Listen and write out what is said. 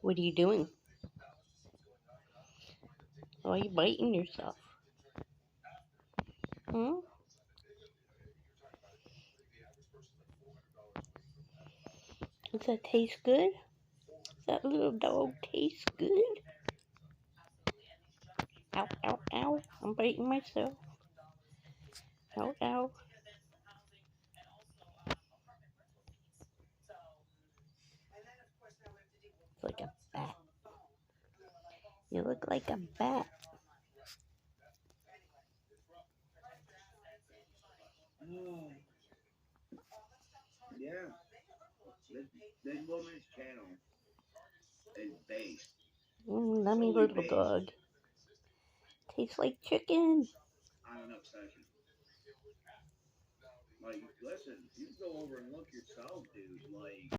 What are you doing? Why are you biting yourself? Hmm? Does that taste good? Does that little dog taste good? Ow, ow, ow. I'm biting myself. Ow, ow. It's like a bat. You look like a bat. Oh, yeah. This woman's channel is based, Lummy solely little based dog. Tastes like chicken. on an obsession. Like, listen, you go over and look yourself.